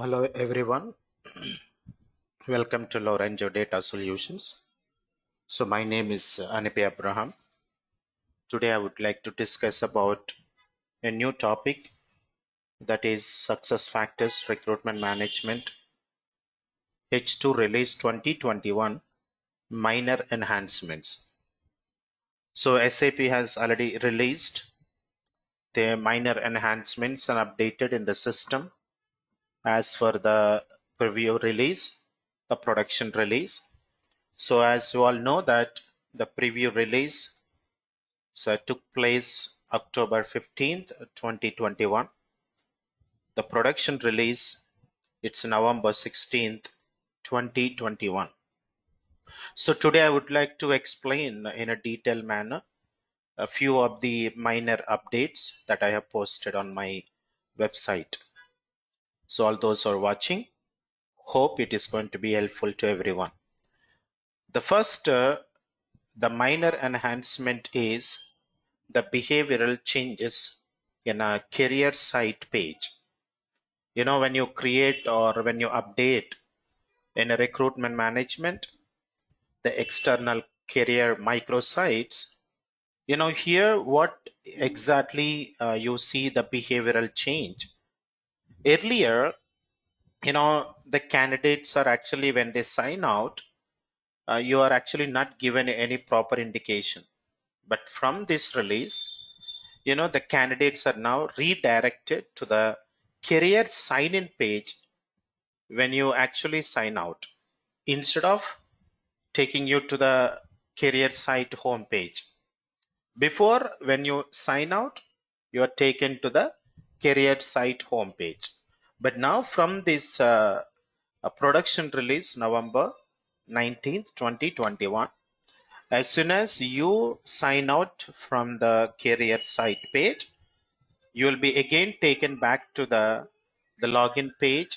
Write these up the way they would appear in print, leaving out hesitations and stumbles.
Hello everyone, welcome to Lorenzo Data Solutions. So my name is Anipe Abraham. Today I would like to discuss about a new topic, that is SuccessFactors Recruitment Management H2 Release 2021 Minor Enhancements. So SAP has already released the minor enhancements and updated in the system as for the preview release, the production release. So as you all know that the preview release took place October 15th, 2021. The production release, it's November 16th, 2021. So today I would like to explain in a detailed manner a few of the minor updates that I have posted on my website. So all those who are watching, hope it is going to be helpful to everyone. The first, the minor enhancement is the behavioral changes in a career site page. When you create or when you update in a recruitment management, the external career microsites, here what exactly you see the behavioral change. Earlier, the candidates are actually, when they sign out, you are actually not given any proper indication. But from this release, the candidates are now redirected to the career sign in page when you actually sign out, instead of taking you to the career site homepage. Before, when you sign out, you are taken to the career site homepage. But now from this production release November 19th 2021, as soon as you sign out from the career site page, you will be again taken back to the login page.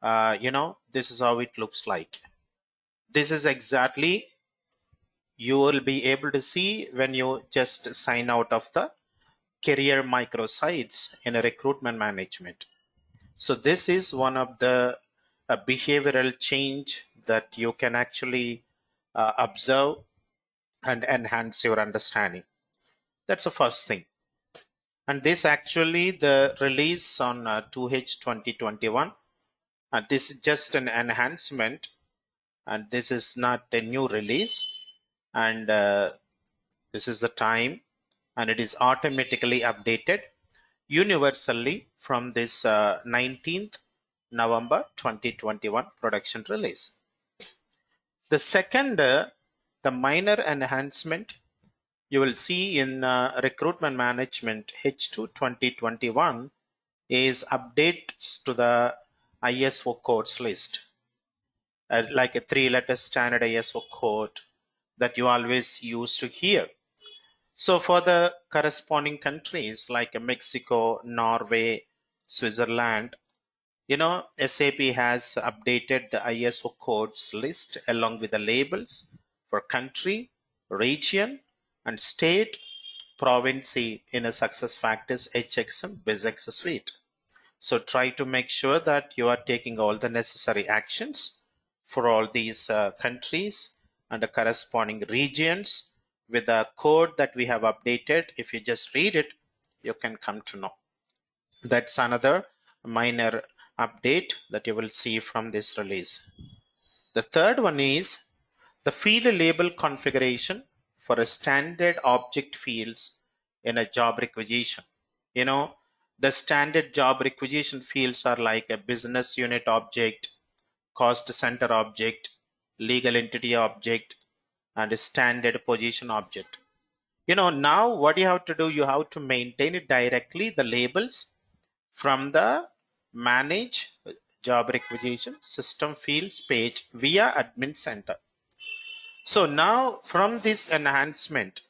This is how it looks like. This is exactly you will be able to see when you just sign out of the career microsites in a recruitment management. So this is one of the behavioral change that you can actually observe and enhance your understanding. That's the first thing. And this actually the release on 2H 2021. This is just an enhancement, and this is not a new release. And this is the time, and it is automatically updated universally from this 19th November 2021 production release. The second, the minor enhancement you will see in recruitment management H2 2021 is updates to the ISO codes list, like a 3-letter standard ISO code that you always used to hear. So for the corresponding countries like Mexico, Norway, Switzerland, SAP has updated the ISO codes list along with the labels for country, region, and state, province in a SuccessFactors HXM BizX suite. So try to make sure that you are taking all the necessary actions for all these countries and the corresponding regions with the code that we have updated. If you just read it, you can come to know. That's another minor update that you will see from this release. The third one is the field label configuration for a standard object fields in a job requisition. The standard job requisition fields are like a business unit object, cost center object, legal entity object, and a standard position object. Now what you have to do, you have to maintain it directly, the labels, from the manage job requisition system fields page via admin center. So now from this enhancement,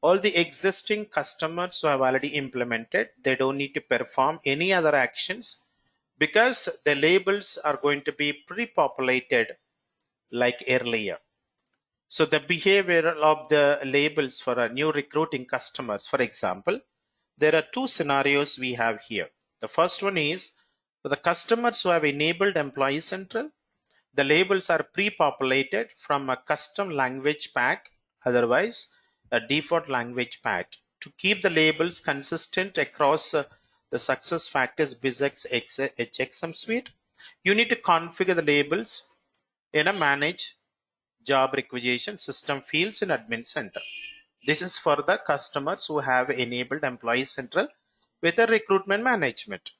all the existing customers who have already implemented, they don't need to perform any other actions because the labels are going to be pre-populated like earlier. So the behavior of the labels for a new recruiting customers, for example, there are two scenarios we have here. The first one is For the customers who have enabled Employee Central, the labels are pre-populated from a custom language pack, otherwise a default language pack. To keep the labels consistent across the SuccessFactors BizX HXM suite, you need to configure the labels in a Manage Job Requisition System fields in Admin Center. This is for the customers who have enabled Employee Central with a recruitment management.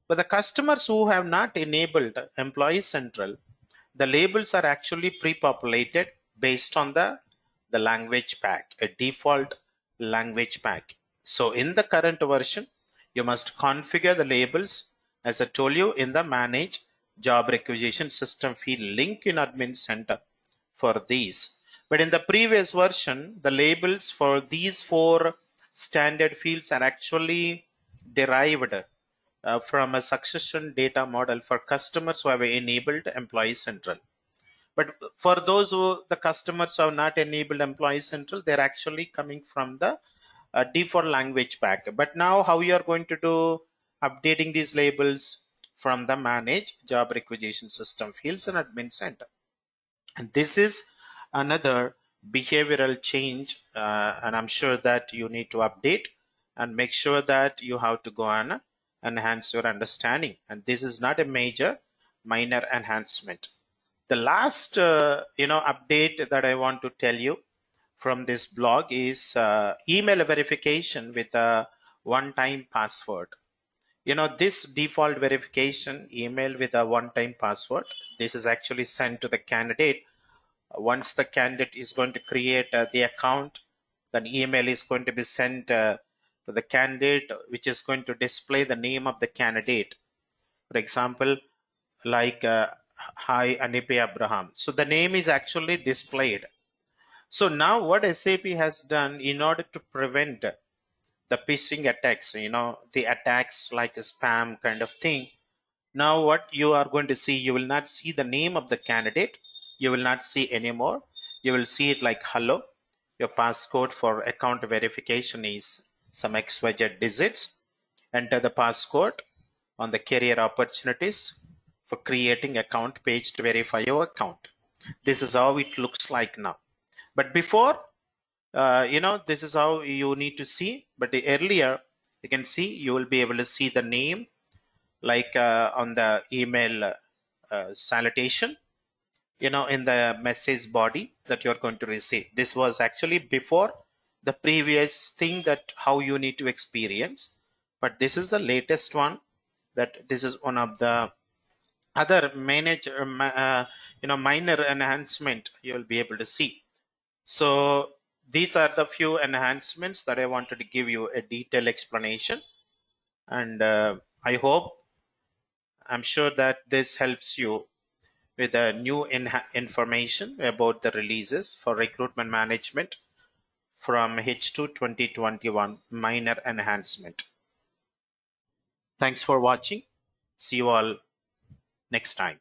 For the customers who have not enabled Employee Central, the labels are actually pre-populated based on the language pack, a default language pack. So in the current version, you must configure the labels as I told you in the Manage Job Requisition System field link in Admin Center for these. But in the previous version, the labels for these 4 standard fields are actually derived from a succession data model for customers who have enabled Employee Central. But for those who the customers who have not enabled Employee Central, they're actually coming from the default language pack. But now how you are going to do updating these labels from the Manage Job Requisition System fields in Admin Center. And this is another behavioral change, and I'm sure that you need to update and make sure that you have to go and enhance your understanding. And this is not a minor enhancement. The last update that I want to tell you from this blog is email verification with a one-time password. This default verification email with a one-time password, this is actually sent to the candidate. Once the candidate is going to create the account, then email is going to be sent to the candidate, which is going to display the name of the candidate. For example, like hi Anipe Abraham. So the name is actually displayed. So now what SAP has done in order to prevent the phishing attacks, the attacks like a spam kind of thing. Now what you are going to see, you will not see the name of the candidate. You will not see anymore. You will see it like hello. Your passcode for account verification is some XYZ digits. Enter the passcode on the career opportunities for creating account page to verify your account. This is how it looks like now. But before, this is how you need to see. But earlier, you can see, you will be able to see the name like on the email salutation, in the message body that you're going to receive. This was actually before the previous thing that how you need to experience. But this is the latest one, that this is one of the other minor enhancement you will be able to see. So these are the few enhancements that I wanted to give you a detailed explanation. And I'm sure that this helps you with a new information about the releases for recruitment management from H2 2021 minor enhancement. Thanks for watching. See you all next time.